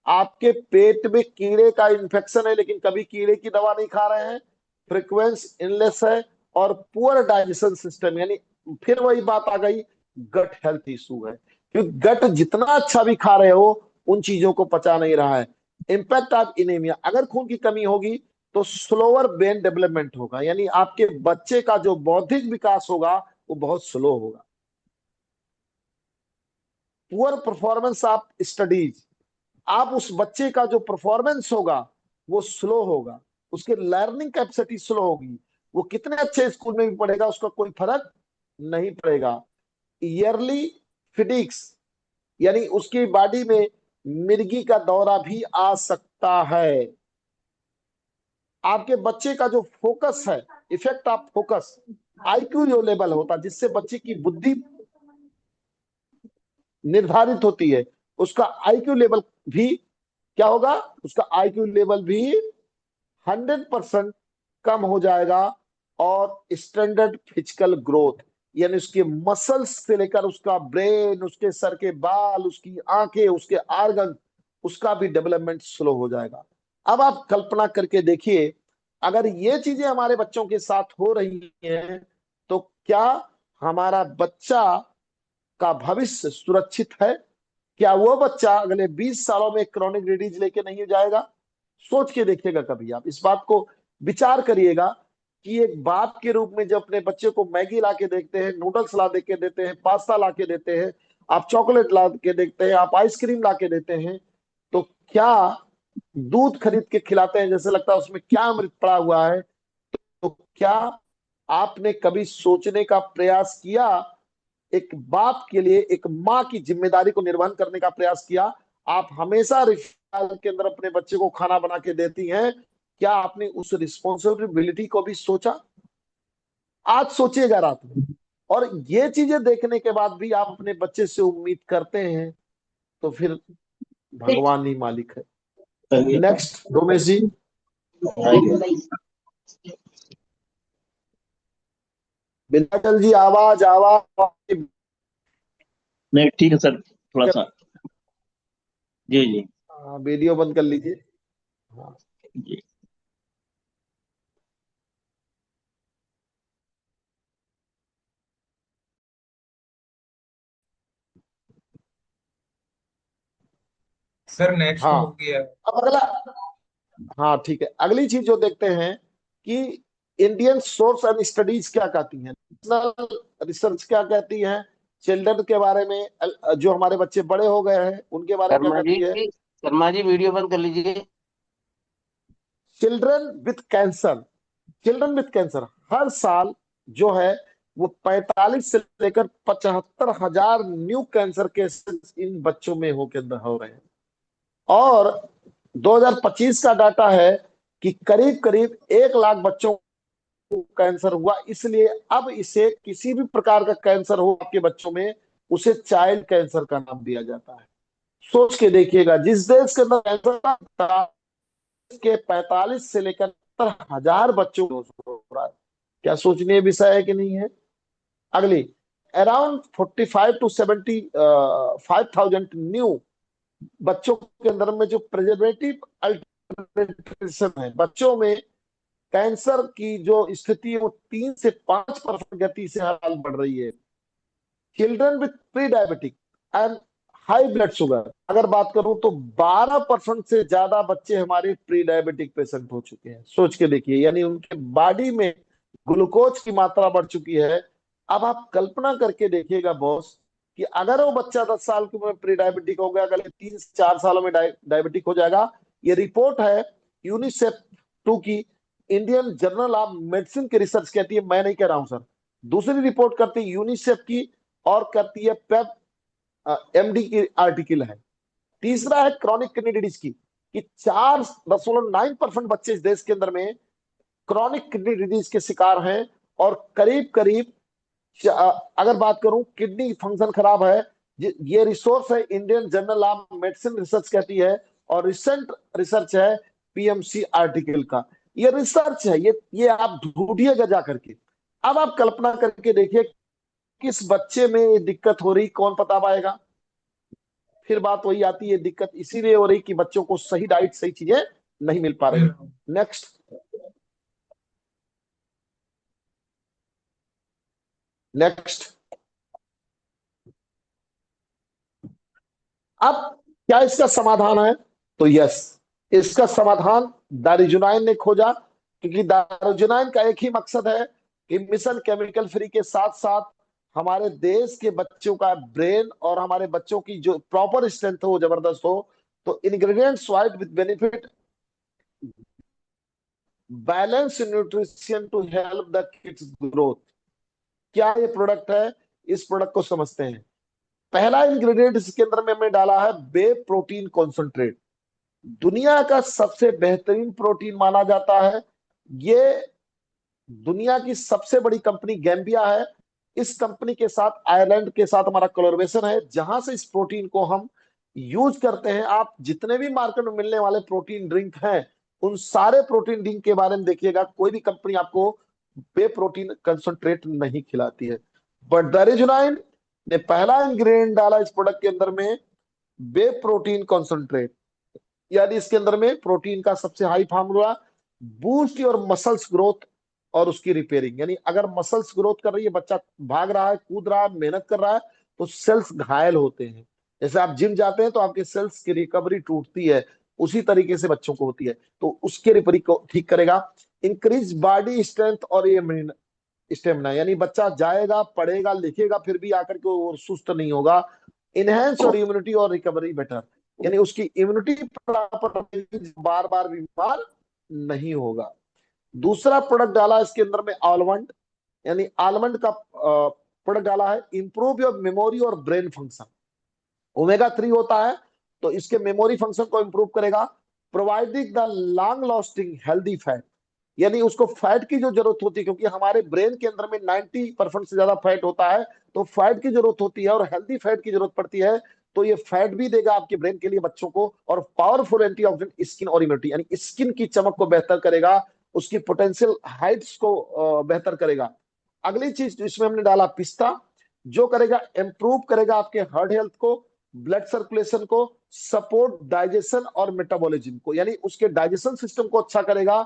आपके पेट में कीड़े का इन्फेक्शन है लेकिन कभी कीड़े की दवा नहीं खा रहे हैं, फ्रीक्वेंस इलनेस है, और पुअर डाइजेशन सिस्टम, यानी फिर वही बात आ गई, गट हेल्थ इशू है। क्योंकि गट जितना अच्छा भी खा रहे हो, उन चीजों को पचा नहीं रहा है। इम्पैक्ट ऑफ इनेमिया, अगर खून की कमी होगी तो स्लोअर ब्रेन डेवलपमेंट होगा, यानी आपके बच्चे का जो बौद्धिक विकास होगा वो बहुत स्लो होगा। पुअर परफॉर्मेंस ऑफ स्टडीज, आप उस बच्चे का जो परफॉर्मेंस होगा वो स्लो होगा, उसके लर्निंग कैपेसिटी स्लो होगी, वो कितने अच्छे स्कूल में भी पढ़ेगा उसका कोई फर्क नहीं पड़ेगा। ईयरली फिटिक्स, यानी उसकी बॉडी में मिर्गी का दौरा भी आ सकता है। आपके बच्चे का जो फोकस है, इफेक्ट ऑफ फोकस, आईक्यू जो लेवल होता है जिससे बच्चे की बुद्धि निर्धारित होती है, उसका आईक्यू लेवल भी क्या होगा? उसका आईक्यू लेवल भी 100% कम हो जाएगा। और स्टैंडर्ड फिजिकल ग्रोथ, यानी उसके मसल्स से लेकर उसका ब्रेन, उसके सर के बाल, उसकी आंखें, उसके आर्गन, उसका भी डेवलपमेंट स्लो हो जाएगा। अब आप कल्पना करके देखिए, अगर ये चीजें हमारे बच्चों के साथ हो रही हैं तो क्या हमारा बच्चा का भविष्य सुरक्षित है? क्या वो बच्चा अगले 20 सालों में क्रॉनिक डिजीज लेके नहीं जाएगा? सोच के देखिएगा, कभी आप इस बात को विचार करिएगा कि एक बाप के रूप में जब अपने बच्चे को मैगी ला के देखते हैं, नूडल्स ला दे के देते हैं, पास्ता ला के देते हैं, आप चॉकलेट ला के देखते हैं, आप आइसक्रीम ला के देते हैं, तो क्या दूध खरीद के खिलाते हैं जैसे लगता है उसमें क्या अमृत पड़ा हुआ है? तो क्या आपने कभी सोचने का प्रयास किया, एक बाप के लिए एक माँ की जिम्मेदारी को निर्वहन करने का प्रयास किया? आप हमेशा रिश्तेदार के अंदर अपने बच्चे को खाना बना के देती हैं, क्या आपने उस रिस्पॉन्सिबिलिटी को भी सोचा? आज सोचिएगा रात में, और ये चीजें देखने के बाद भी आप अपने बच्चे से उम्मीद करते हैं, तो फिर भगवान ही मालिक है। नेक्स्ट रोमेश जी। बिलावल जी, आवाज आवाज। नहीं ठीक है सर, थोड़ा सा। जी जी वीडियो बंद कर लीजिए। हाँ। जी। सर नेक्स्ट हाँ, हो गया। अब अगला। हाँ ठीक है, अगली चीज जो देखते हैं कि इंडियन सोर्स एंड स्टडीज क्या कहती हैं, नेशनल रिसर्च क्या कहती है चिल्ड्रन के बारे में, जो हमारे बच्चे बड़े हो गए हैं उनके बारे में क्या शर्मा जी, कहती है। शर्मा जी वीडियो बंद कर लीजिए। Children with cancer, children with cancer हर साल जो है वो 45 से लेकर 75,000 न्यू कैंसर केसेस इन बच्चों में होकर हो रहे हैं। और 2025 का डाटा है कि करीब करीब 1 लाख बच्चों को कैंसर हुआ, इसलिए अब इसे किसी भी प्रकार का कैंसर हो आपके बच्चों में, उसे चाइल्ड कैंसर का नाम दिया जाता है। सोच के देखिएगा, जिस देश के अंदर कैंसर के 45 से लेकर 70,000 बच्चों को हो रहा है, क्या सोचनीय विषय है कि नहीं है। अगली, अराउंड 45 to 75,000 न्यू बच्चों के अंदर में जो प्रिजर्वेटिव अल्टरेशन है, बच्चों में कैंसर की जो स्थिति है वो 3 से 5% गति से हर साल बढ़ रही है। Children with pre diabetic and high blood sugar अगर बात करूं तो 12% से ज्यादा बच्चे हमारे प्री डायबिटिक पेशेंट हो चुके हैं। सोच के देखिए, यानी उनके बॉडी में ग्लूकोज की मात्रा बढ़ चुकी है। अब आप कल्पना करके देखिएगा बॉस, कि अगर वो बच्चा 10 साल की उम्र में प्री डायबिटिक हो गया, अगले 3 से 4 सालों में डायबिटिक हो जाएगा। ये रिपोर्ट है यूनिसेफ टू की, इंडियन जर्नल ऑफ मेडिसिन की रिसर्च कहती है, मैं नहीं कह रहा हूं सर। दूसरी रिपोर्ट करती है यूनिसेफ की और करती है पेप एमडी की आर्टिकल है। तीसरा है क्रॉनिक किडनी डिजीज की, कि 4.9% बच्चे इस देश के अंदर में क्रॉनिक किडनी डिजीज के शिकार हैं। और करीब करीब अगर बात करूं किडनी फंक्शन खराब है, ये रिसोर्स है Indian journal of medicine research कहती है, और रिसेंट रिसर्च है पीएमसी आर्टिकल का। ये रिसर्च है, ये आप ढूंढिएगा जा करके। अब आप कल्पना करके देखिए किस बच्चे में ये दिक्कत हो रही, कौन बता पाएगा। फिर बात वही आती है, दिक्कत इसीलिए हो रही कि बच्चों को सही डाइट सही चीजें नहीं मिल पा रही। नेक्स्ट। नेक्स्ट। अब क्या इसका समाधान है, तो यस, इसका समाधान दारिजुनाइन ने खोजा, क्योंकि दारिजुनाइन का एक ही मकसद है कि मिशन केमिकल फ्री के साथ साथ हमारे देश के बच्चों का ब्रेन और हमारे बच्चों की जो प्रॉपर स्ट्रेंथ हो जबरदस्त हो। तो ingredients white with benefit balance nutrition to help the kids growth. क्या ये प्रोडक्ट है, इस प्रोडक्ट को समझते हैं। पहला इंग्रेडिएंट इसके अंदर में हमने डाला है बे प्रोटीन कॉन्सेंट्रेट। दुनिया का सबसे बेहतरीन प्रोटीन माना जाता है। ये दुनिया की सबसे बड़ी कंपनी गैम्बिया है, इस कंपनी के साथ आयरलैंड के साथ हमारा कोलैबोरेशन है, जहां से इस प्रोटीन को हम यूज करते हैं। आप जितने भी मार्केट में मिलने वाले प्रोटीन ड्रिंक हैं, उन सारे प्रोटीन ड्रिंक के बारे में देखिएगा, कोई भी कंपनी आपको बे प्रोटीन कंसंट्रेट नहीं खिलाती है। बट दरिजुनाइन ने पहला इंग्रेडिएंट डाला इस प्रोडक्ट के अंदर में, बे प्रोटीन कॉन्सेंट्रेट, यानी इसके अंदर में प्रोटीन का सबसे high formula, boost your muscles growth और उसकी रिपेयरिंग। यानी अगर मसल्स ग्रोथ कर रही है, बच्चा भाग रहा है, कूद रहा है, मेहनत कर रहा है, तो सेल्स घायल होते हैं। जैसे आप जिम जाते हैं तो आपके सेल्स की रिकवरी टूटती है, उसी तरीके से बच्चों को होती है, तो उसके रिपेयरिंग को ठीक करेगा। इंक्रीज बॉडी स्ट्रेंथ और ये स्टेमिना, यानी बच्चा जाएगा पढ़ेगा लिखेगा फिर भी आकर के वो सुस्त नहीं होगा। इनहेंस और इम्यूनिटी और रिकवरी बेटर, यानी उसकी इम्यूनिटी प्रॉपर, बार बार बीमार नहीं होगा। दूसरा प्रोडक्ट डाला इसके अंदर में आलमंड, यानी आलमंड का प्रोडक्ट डाला है इंप्रूव योर मेमोरी और ब्रेन फंक्शन। ओमेगा 3 होता है, तो इसके मेमोरी फंक्शन को इंप्रूव करेगा। Providing the long lasting healthy fat, यानी उसको फैट की जो जरूरत होती है, क्योंकि हमारे ब्रेन के अंदर में 90% से ज्यादा फैट होता है, तो फैट की जरूरत होती है और हेल्दी फैट की जरूरत पड़ती है। तो ये फैट भी देगा आपके ब्रेन के लिए बच्चों को, और पावरफुल एंटीऑक्सीडेंट स्किन और इम्यूनिटी, यानी स्किन की चमक को बेहतर करेगा, उसकी पोटेंशियल हाइट्स को बेहतर करेगा। अगली चीज इसमें हमने डाला पिस्ता, जो करेगा इंप्रूव करेगा आपके हार्ट हेल्थ को, ब्लड सर्कुलेशन को, सपोर्ट डाइजेशन और मेटाबॉलिज्म को, यानी उसके डाइजेशन सिस्टम को अच्छा करेगा,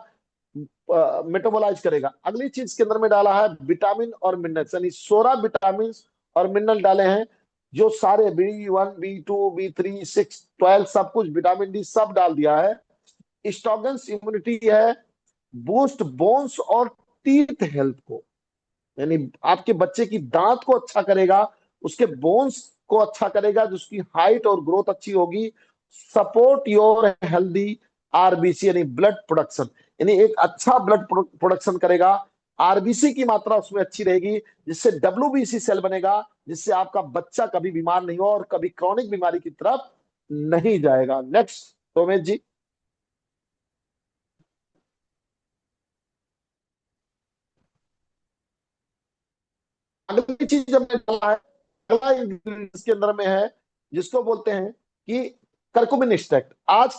मेटाबोलाइज करेगा। अगली चीज के अंदर में डाला है विटामिन और मिनरल्स, यानी 16 विटामिन और मिनरल डाले हैं, जो सारे B1 B2 B3 6 12 सब कुछ, विटामिन डी सब डाल दिया है। स्ट्रॉन्गन्स इम्यूनिटी है, बूस्ट बोन्स और टीथ हेल्थ को, यानी आपके बच्चे की दांत को अच्छा करेगा, उसके बोन्स को अच्छा करेगा, जिसकी हाइट और ग्रोथ अच्छी होगी। सपोर्ट योर हेल्दी आरबीसी, यानी ब्लड प्रोडक्शन, यानी एक अच्छा ब्लड प्रोडक्शन करेगा, आरबीसी की मात्रा उसमें अच्छी रहेगी, जिससे डब्ल्यूबीसी सेल बनेगा, जिससे आपका बच्चा कभी बीमार नहीं हो और कभी क्रॉनिक बीमारी की तरफ नहीं जाएगा। नेक्स्ट सोमेश जी। अगली चीज हमने डाला है, अगला ingredient इसके अंदर में है, जिसको बोलते हैं कि करकुमिन एक्सट्रैक्ट। आज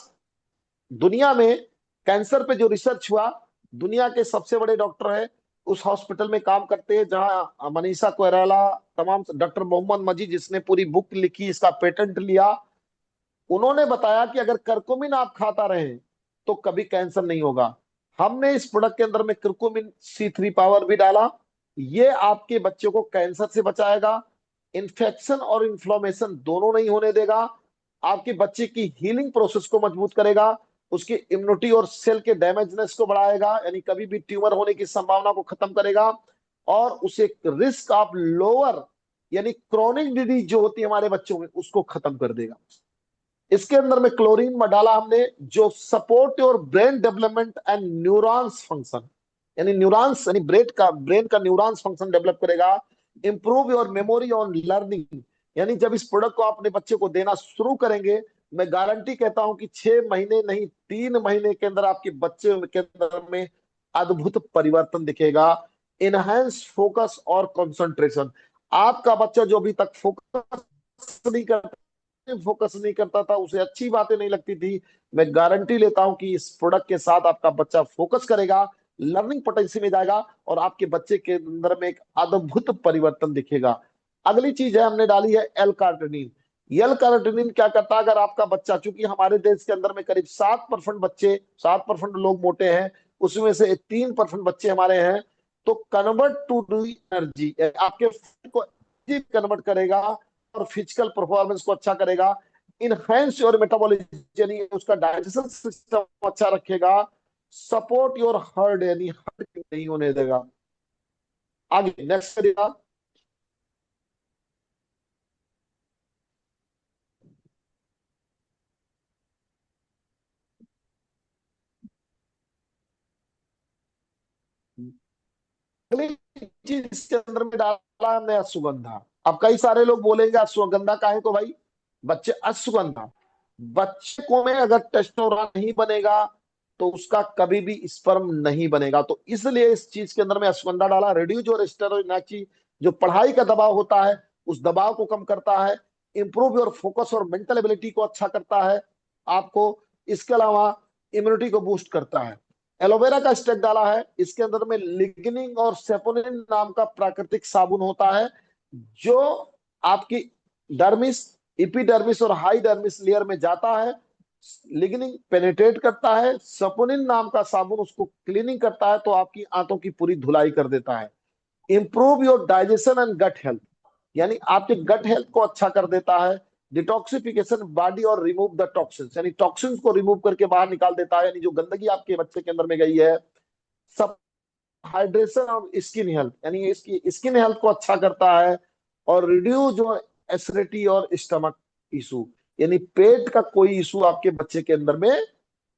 दुनिया में कैंसर पे जो रिसर्च हुआ, दुनिया के सबसे बड़े डॉक्टर है, उस हॉस्पिटल में काम करते हैं जहां मनीषा कोइराला, तमाम डॉक्टर मोहम्मद मजीद, जिसने पूरी बुक लिखी, इसका पेटेंट लिया, उन्होंने बताया कि अगर करकुमिन आप खाता रहे तो कभी कैंसर नहीं होगा। हमने इस प्रोडक्ट के अंदर में करकुमिन C3 पावर भी डाला, ये आपके बच्चों को कैंसर से बचाएगा, इन्फेक्शन और इन्फ्लोमेशन दोनों नहीं होने देगा, आपके बच्चे की हीलिंग प्रोसेस को मजबूत करेगा, उसकी इम्यूनिटी और सेल के डैमेजनेस को बढ़ाएगा, यानी कभी भी ट्यूमर होने की संभावना को खत्म करेगा, और उसे रिस्क ऑफ लोअर, यानी क्रॉनिक डिजीज जो होती है हमारे बच्चों में, उसको खत्म कर देगा। इसके अंदर में क्लोरीन में डाला हमने, जो support your brain development and neurons function, यानी न्यूरॉन्स, यानी ब्रेन का न्यूरॉन्स फंक्शन डेवलप करेगा, improve your memory on learning, यानी जब इस प्रोडक्ट को अपने बच्चे को देना शुरू करेंगे, मैं गारंटी कहता हूं कि 6 महीने नहीं, 3 महीने के अंदर आपके बच्चे के अंदर में अद्भुत परिवर्तन दिखेगा। इनहेंस फोकस और कंसंट्रेशन, आपका बच्चा जो अभी तक फोकस नहीं करता था, उसे अच्छी बातें नहीं लगती थी, मैं गारंटी लेता हूं कि इस प्रोडक्ट के साथ आपका बच्चा फोकस करेगा, लर्निंग पोटेंशियल में जाएगा, और आपके बच्चे के अंदर में एक अद्भुत परिवर्तन दिखेगा। अगली चीज है हमने डाली है एल कार्टिनिन। एल कार्टिनिन क्या करता है, अगर आपका बच्चा, चूंकि हमारे देश के अंदर में करीब 7% बच्चे, 7% लोग मोटे हैं, उसमें से 3% बच्चे हमारे हैं, तो कन्वर्ट टू एनर्जी, आपके को कन्वर्ट करेगा और फिजिकल परफॉर्मेंस को अच्छा करेगा, इनहेंस योर मेटाबॉलिज्म, यानी उसका डाइजेशन सिस्टम अच्छा रखेगा, सपोर्ट योर हार्ट, यानी हार्ट नहीं होने देगा। आगे नेक्स्ट करिएगा। अगली चीज इसके अंदर में डाला हमने अश्वगंधा। अब कई सारे लोग बोलेंगे अश्वगंधा काहे को भाई, बच्चे अश्वगंधा, बच्चे को में अगर टेस्टोस्टेरोन नहीं बनेगा तो उसका कभी भी स्पर्म नहीं बनेगा, तो इसलिए इस चीज के अंदर में अश्वगंधा डाला। रिड्यूस योर स्टेरोइड, जो पढ़ाई का दबाव होता है उस दबाव को कम करता है, इंप्रूव योर फोकस और मेंटल एबिलिटी को अच्छा करता है आपको, इसके अलावा इम्यूनिटी को बूस्ट करता है। एलोवेरा का स्टेक डाला है, इसके अंदर में लिग्निन और सेपोनिन नाम का प्राकृतिक साबुन होता है, जो आपकी डर्मिस, इपिडर्मिस और हाई डर्मिस लेयर में जाता है, लिग्निन पेनिट्रेट करता है, सपोनिन नाम का साबुन उसको क्लीनिंग करता है, तो आपकी आंतों की पूरी धुलाई कर देता है। Improve your digestion and gut health, यानी आपके गट हेल्थ को अच्छा कर देता है, डिटॉक्सिफिकेशन बॉडी और रिमूव द टॉक्सिन्स, यानी टॉक्सिन्स को रिमूव करके बाहर निकाल देता है, यानी जो गंदगी आपके बच्चे के अंदर में गई है। सब हाइड्रेशन और स्किन हेल्थ, यानी इसकी स्किन हेल्थ को अच्छा करता है, और रिड्यूस जो एसिडिटी और स्टमक इशू, यानी पेट का कोई इशू आपके बच्चे के अंदर में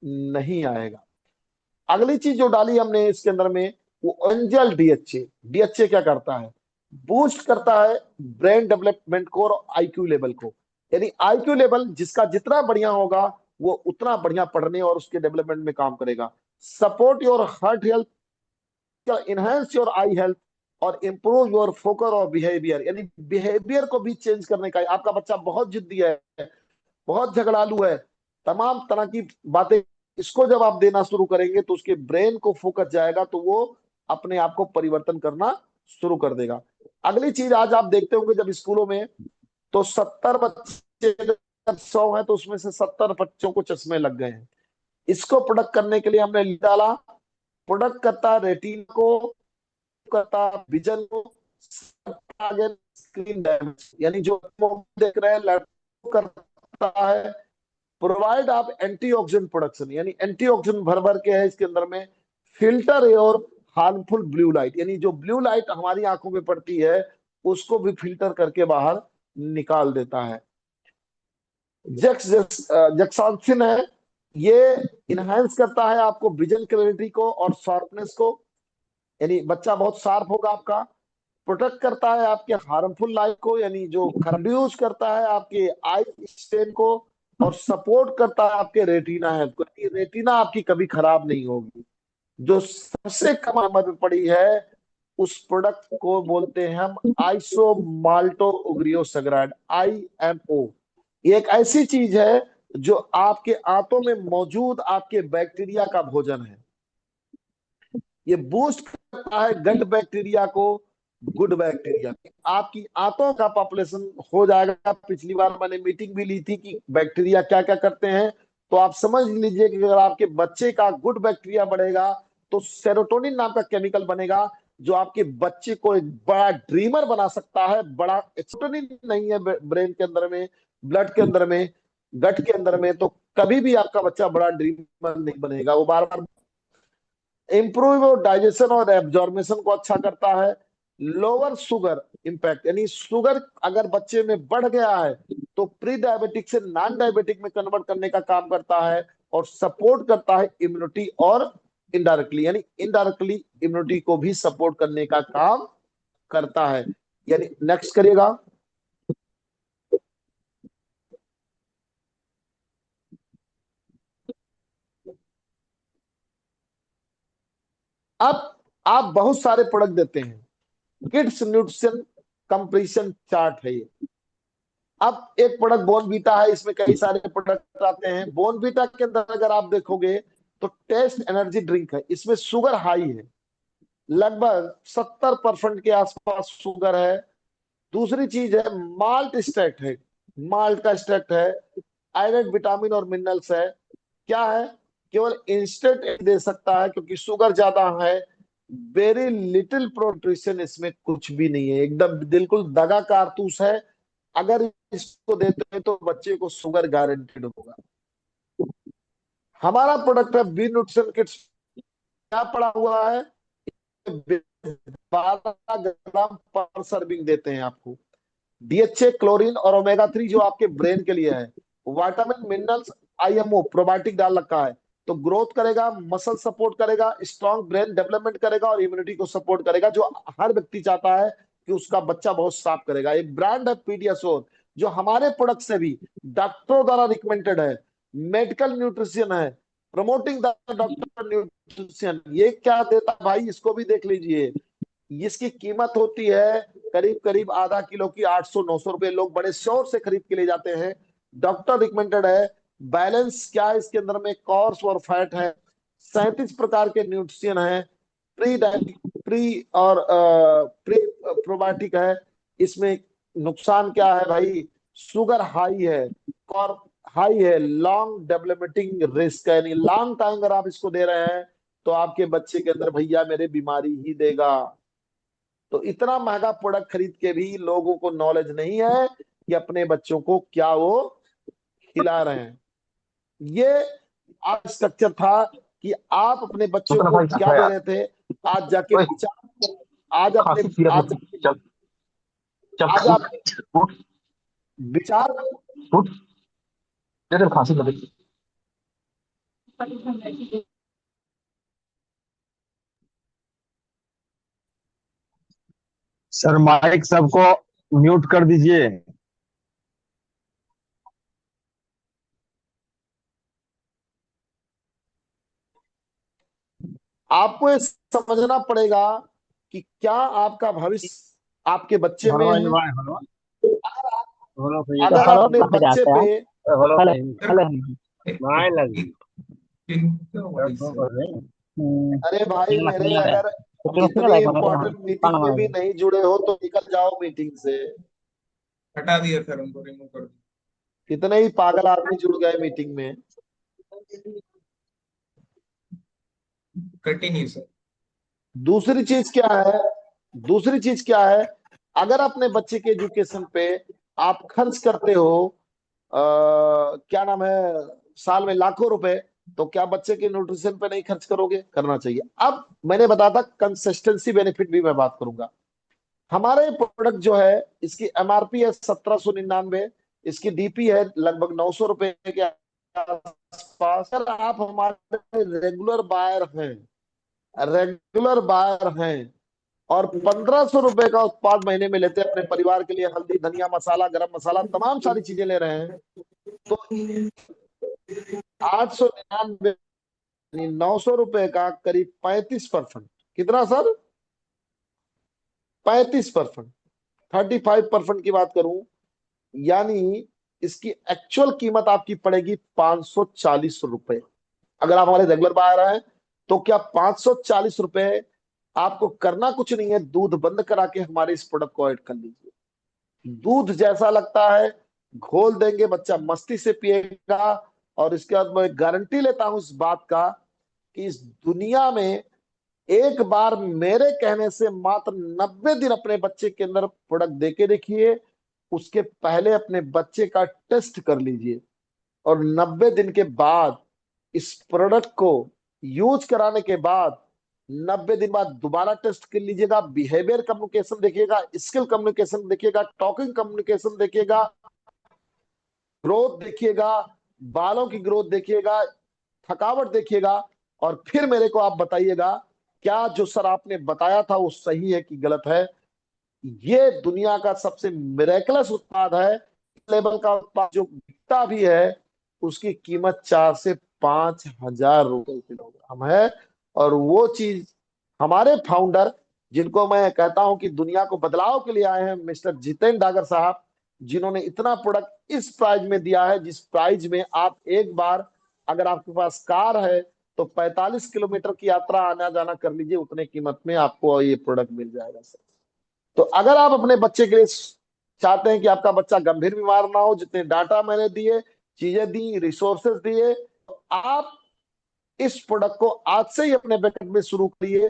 नहीं आएगा। अगली चीज जो डाली हमने इसके अंदर में, वो एंजल डीएचए। डीएचए क्या करता है, बूस्ट करता है ब्रेन डेवलपमेंट को और आईक्यू लेवल को, यानी आईक्यू लेवल जिसका जितना बढ़िया होगा वो उतना बढ़िया पढ़ने और उसके डेवलपमेंट में काम करेगा। Support your heart health, enhance your I health, और इम्प्रूव योर फोकस और बिहेवियर, यानी बिहेवियर को भी चेंज करने का। आपका बच्चा बहुत जिद्दी है, बहुत झगड़ालू है, तमाम तरह की बातें, इसको जब आप देना शुरू करेंगे तो उसके ब्रेन को फोकस जाएगा, तो वो अपने आप को परिवर्तन करना शुरू कर देगा। अगली चीज, आज आप देखते होंगे जब स्कूलों में, तो 70 बच्चे अगर 100 है तो उसमें से 70 बच्चों को चश्मे लग गए हैं। इसको प्रोडक्ट करने के लिए हमने डाला, प्रोडक्ट करता है रेटिना को, करता है विजन को, आगे स्क्रीन डैमेज, यानी जो मोबाइल देख रहे हैं, लैपटॉप करता है। प्रोवाइड आप एंटीऑक्सीडेंट प्रोडक्शन, यानी एंटीऑक्सीडेंट भर भर के है इसके अंदर में। फिल्टर और हार्मफुल ब्लू लाइट, यानी जो ब्लू लाइट हमारी आंखों में पड़ती है उसको भी फिल्टर करके बाहर निकाल देता है। जक्सांसिन है, ये इनहेंस करता है आपको विजन क्लैरिटी को और शार्पनेस को, यानी बच्चा बहुत शार्प होगा आपका। प्रोटेक्ट करता है आपके हार्मफुल लाइट को, यानी जो रिड्यूस करता है आपके आई स्टेन को, और सपोर्ट करता है आपके रेटिना है को, रेटिना आपकी कभी खराब नहीं होगी। जो सबसे कम कीमत में पड़ी है उस प्रोडक्ट को बोलते हैं हम आइसो माल्टो उग्रियोसैकेराइड, IMO। ये एक ऐसी चीज है जो आपके आंतों में मौजूद आपके बैक्टीरिया का भोजन है। ये बूस्ट करता है गट बैक्टीरिया को, गुड बैक्टीरिया। आपकी आंतों का पॉपुलेशन हो जाएगा। पिछली बार मैंने मीटिंग भी ली थी कि बैक्टीरिया क्या क्या करते हैं, तो आप समझ लीजिए कि अगर आपके बच्चे का गुड बैक्टीरिया बढ़ेगा तो सेरोटोनिन नाम का केमिकल बनेगा, जो आपके बच्चे को एक बड़ा ड्रीमर बना सकता है। बड़ा सेरोटोनिन नहीं है ब्रेन के अंदर में, ब्लड के अंदर में, गट के अंदर में, तो कभी भी आपका बच्चा बड़ा ड्रीमर नहीं बनेगा। वो बार बार इम्प्रूव डाइजेशन और एब्जॉर्मेशन को अच्छा करता है। लोअर शुगर इम्पैक्ट, यानी शुगर अगर बच्चे में बढ़ गया है तो प्री डायबिटिक से नॉन डायबिटिक में कन्वर्ट करने का काम करता है, और सपोर्ट करता है इम्यूनिटी, और इनडायरेक्टली, यानी इनडायरेक्टली इम्यूनिटी को भी सपोर्ट करने का काम करता है। यानी नेक्स्ट करिएगा। अब आप बहुत सारे प्रोडक्ट देते हैं, किड्स न्यूट्रिशन कंप्लीशन चार्ट है ये। अब एक प्रोडक्ट बोनवीटा है, इसमें कई सारे प्रोडक्ट आते हैं। बोनवीटा के अंदर अगर आप देखोगे तो टेस्ट एनर्जी ड्रिंक है, इसमें शुगर हाई है, लगभग 70% के आसपास शुगर है। दूसरी चीज है माल्ट स्टैक्ट है, माल्ट का स्टैक्ट है, आयरन विटामिन और मिनरल्स है। क्या है, केवल इंस्टेंट दे सकता है क्योंकि शुगर ज्यादा है। वेरी लिटिल प्रोट्रिशन, इसमें कुछ भी नहीं है, एकदम बिल्कुल दगा कारतूस है। अगर इसको देते हैं तो बच्चे को शुगर गारंटेड होगा। हमारा प्रोडक्ट है बी न्यूट्रिशन किट्स, क्या पड़ा हुआ है, 12 ग्राम पर सर्विंग देते हैं आपको। DHA, क्लोरीन और ओमेगा 3 जो आपके ब्रेन के लिए है, विटामिन मिनरल्स, IMO प्रोबायोटिक डाल रखा है, तो ग्रोथ करेगा, मसल सपोर्ट करेगा, स्ट्रॉन्ग ब्रेन डेवलपमेंट करेगा और इम्यूनिटी को सपोर्ट करेगा, जो हर व्यक्ति चाहता है कि उसका बच्चा बहुत साफ करेगा। एक ब्रांड है पीडियाश्योर, जो हमारे प्रोडक्ट से भी डॉक्टरों द्वारा रिकमेंडेड है, मेडिकल न्यूट्रिशन है, प्रमोटिंग द डॉक्टर न्यूट्रिशन। ये क्या देता है भाई, इसको भी देख लीजिए। इसकी कीमत होती है करीब करीब आधा किलो की 800-900 रुपए, लोग बड़े शौक से खरीद के ले जाते हैं। डॉक्टर रिकमेंडेड है। बैलेंस क्या है इसके अंदर में, कॉर्स और फैट है, 37 प्रकार के न्यूट्रिशन है, प्री प्री और प्री प्रोबायोटिक है। इसमें नुकसान क्या है भाई, शुगर हाई है, और हाई है, लॉन्ग डेवलपमेंटिंग रिस्क है, यानी लॉन्ग टाइम अगर आप इसको दे रहे हैं तो आपके बच्चे के अंदर भैया मेरे बीमारी ही देगा। तो इतना महंगा प्रोडक्ट खरीद के भी लोगों को नॉलेज नहीं है कि अपने बच्चों को क्या वो खिला रहे हैं। ये आज स्ट्रक्चर था कि आप अपने बच्चों सुतना को भाई क्या चल दे यार। रहे थे। आज जाके ओए विचार, आज अपने खांसी सीरियस आज होती चल चल आज आप उठ विचार, उठ तेरे खांसी लग गई। सर माइक सबको म्यूट कर दीजिए। आपको ये समझना पड़ेगा कि क्या आपका भविष्य आपके बच्चे में हेलो है। भाई, हेलो हेलो भैया, अगर हेलो अपने कहाँ बच्चे जाते हैं? पे, हेलो हेलो भाई, हेलो। नहीं लगी किनको क्या वही तो से कर रहे हैं? अरे भाई तीन लाख मेरे, नहीं आ रहा है अगर तो तीन लाख नहीं आ इतनी रहा है इंपॉर्टेंट मीटिंग में भी नहीं जुड़े हो तो निकल जाओ मीटिंग से। हटा दिया सर, उनको रिमूव कर दिया। कितने ही पागल आदमी जुड़ गए मीटिंग में। Continue sir. दूसरी चीज क्या है, दूसरी चीज क्या है, अगर अपने बच्चे के एजुकेशन पे आप खर्च करते हो क्या नाम है, साल में लाखों रुपए, तो क्या बच्चे के न्यूट्रिशन पे नहीं खर्च करोगे? करना चाहिए। अब मैंने बताया था कंसिस्टेंसी बेनिफिट भी मैं बात करूंगा। हमारे प्रोडक्ट जो है, इसकी एमआरपी है 1799, इसकी डीपी है लगभग 900 रुपए के आसपास। अगर आप हमारे रेगुलर बायर हैं और 1500 रुपए का उत्पाद महीने में लेते हैं अपने परिवार के लिए, हल्दी धनिया मसाला गरम मसाला तमाम सारी चीजें ले रहे हैं, तो 899, 900 रुपए का करीब 35%। कितना सर? 35%। 35% की बात करूं, यानी इसकी एक्चुअल कीमत आपकी पड़ेगी 540 रुपए। अगर आप हमारे रेगुलर बायर हैं तो क्या 540 रुपए, आपको करना कुछ नहीं है, दूध बंद करा के हमारे इस प्रोडक्ट को ऐड कर लीजिए। दूध जैसा लगता है घोल देंगे, बच्चा मस्ती से पिएगा। और इसके बाद मैं गारंटी लेता हूं इस बात का कि इस दुनिया में एक बार मेरे कहने से मात्र 90 दिन अपने बच्चे के अंदर प्रोडक्ट देके देखिए, उसके पहले अपने बच्चे का टेस्ट कर लीजिए, और 90 दिन के बाद इस प्रोडक्ट को यूज कराने के बाद 90 दिन बाद दोबारा टेस्ट कर लीजिएगा। बिहेवियर कम्युनिकेशन देखिएगा, स्किल कम्युनिकेशन देखिएगा, टॉकिंग कम्युनिकेशन देखिएगा, ग्रोथ देखिएगा, बालों की ग्रोथ देखिएगा, थकावट देखिएगा, और फिर मेरे को आप बताइएगा क्या जो सर आपने बताया था वो सही है कि गलत है। ये दुनिया का सबसे मिरेकलस उत्पाद है। लेवल का उत्पाद जो बिकता भी है उसकी कीमत 4 से 5 हजार रुपए किलोग्राम है। और वो चीज हमारे फाउंडर, जिनको मैं कहता हूं कि दुनिया को बदलाव के लिए आए हैं, मिस्टर जितेंद्र डागर साहब, जिन्होंने इतना प्रोडक्ट इस प्राइस में दिया है, जिस प्राइस में आप एक बार, अगर आपके पास कार है तो 45 किलोमीटर की यात्रा आना जाना कर लीजिए, उतने कीमत में आपको ये प्रोडक्ट मिल जाएगा सर। तो अगर आप अपने बच्चे के लिए चाहते हैं कि आपका बच्चा गंभीर बीमार ना हो, जितने डाटा मैंने दिए, चीजें दी, रिसोर्सेज दिए, तो आप इस प्रोडक्ट को आज से ही अपने बैकअप में शुरू करिए।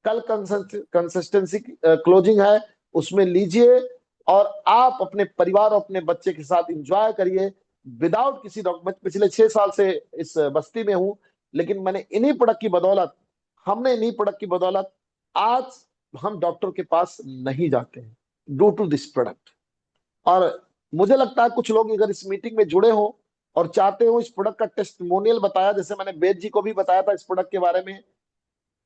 कल कंसिस्टेंसी क्लोजिंग है, उसमें लीजिए, और आप अपने परिवार और अपने बच्चे के साथ एंजॉय करिए विदाउट किसी डॉक्यूमेंट। पिछले 6 साल से इस बस्ती में हूं, लेकिन मैंने इन्हीं प्रोडक्ट की बदौलत, हमने इन्हीं प्रोडक्ट की बदौलत आज हम डॉक्टर के पास नहीं जाते हैं, ड्यू टू दिस प्रोडक्ट। और मुझे लगता है कुछ लोग अगर इस मीटिंग में जुड़े हो और चाहते हो इस प्रोडक्ट का टेस्टिमोनियल बताया, जैसे मैंने वेद जी को भी बताया था इस प्रोडक्ट के बारे में,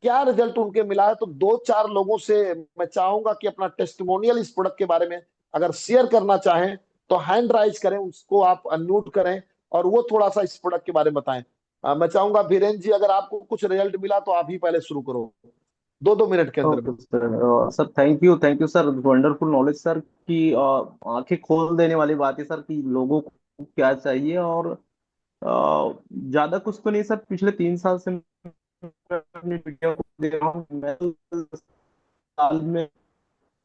क्या रिजल्ट उनके मिला है, तो 2-4 लोगों से मैं चाहूंगा कि अपना टेस्टिमोनियल इस प्रोडक्ट के बारे में अगर शेयर करना चाहें तो हैंड राइज करें, उसको आप अनम्यूट करें और वो थोड़ा सा इस प्रोडक्ट के बारे में बताएं। मैं चाहूंगा वीरेंद्र जी, अगर आपको कुछ रिजल्ट मिला तो आप ही पहले शुरू करो, 2-2 मिनट के अंदर में। Okay sir. Sir thank you sir, wonderful knowledge sir कि आंखें खोल देने वाली बात है सर कि लोगों को क्या चाहिए। और ज्यादा कुछ तो नहीं सर, पिछले 3 साल से मैं अपनी वीडियो को दे रहा हूँ। मैं तो इस साल में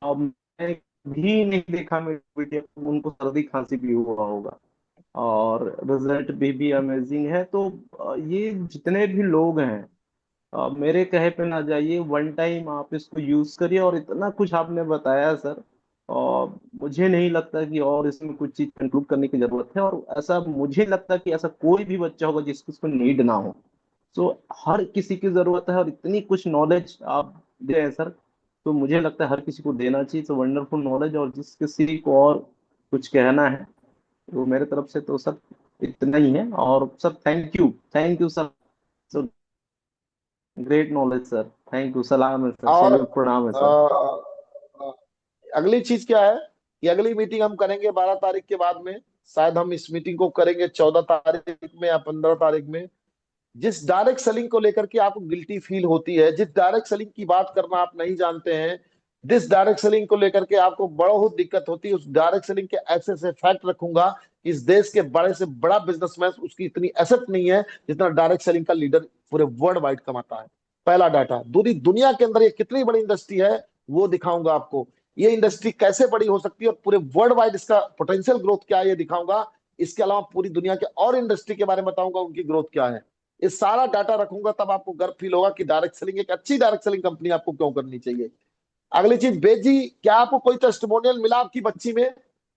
मैं भी नहीं देखा मेरी वीडियो को, उनको सर्दी खांसी भी हुआ होगा और रिजल्ट भी अमेजिंग है। तो ये जितने भी लोग हैं, मेरे कहे पे ना जाइए, वन टाइम आप इसको यूज करिए। और इतना कुछ आपने बताया सर, और मुझे नहीं लगता कि और इसमें कुछ चीज कंक्लूड करने की जरूरत है। और ऐसा मुझे लगता है कि ऐसा कोई भी बच्चा होगा जिसको इसको नीड ना हो। सो हर किसी की जरूरत है, और इतनी कुछ नॉलेज आप दे रहे हैं सर, तो मुझे लगता है हर किसी को देना चाहिए। तो वंडरफुल नॉलेज। और जिस किसी को और कुछ कहना है वो मेरे तरफ से तो सर इतना ही है। और sir thank you sir. Great knowledge sir, thank you. सलाम है सर, और सैल्यूट, प्रणाम है सर। अगली चीज क्या है कि अगली मीटिंग हम करेंगे 12 तारीख के बाद में। शायद हम इस मीटिंग को करेंगे 14 तारीख में या 15 तारीख में। जिस डायरेक्ट सेलिंग को लेकर के आपको गिल्टी फील होती है, जिस डायरेक्ट सेलिंग की बात करना आप नहीं जानते हैं, जिस डायरेक्ट सेलिंग को लेकर के आपको बहुत दिक्कत होती है, उस डायरेक्ट सेलिंग के ऐसे ऐसे फैक्ट रखूंगा। इस देश के बड़े से बड़ा बिजनेसमैन, उसकी इतनी एसेट नहीं है जितना डायरेक्ट सेलिंग का लीडर पूरे वर्ल्ड वाइड कमाता है। पहला डाटा। दूसरी, दुनिया के अंदर ये कितनी बड़ी इंडस्ट्री है वो दिखाऊंगा आपको। ये इंडस्ट्री कैसे बड़ी हो सकती है और पूरे वर्ल्ड वाइड इसका पोटेंशियल ग्रोथ क्या है ये दिखाऊंगा। इसके अलावा पूरी दुनिया के और इंडस्ट्री के बारे में बताऊंगा, उनकी ग्रोथ क्या है। ये सारा डाटा रखूंगा, तब आपको गर्व फील होगा कि डायरेक्ट सेलिंग, एक अच्छी डायरेक्ट सेलिंग कंपनी आपको क्यों करनी चाहिए। अगली चीज, बेजी, क्या आपको कोई टेस्टिमोनियल मिला आपकी बच्ची में?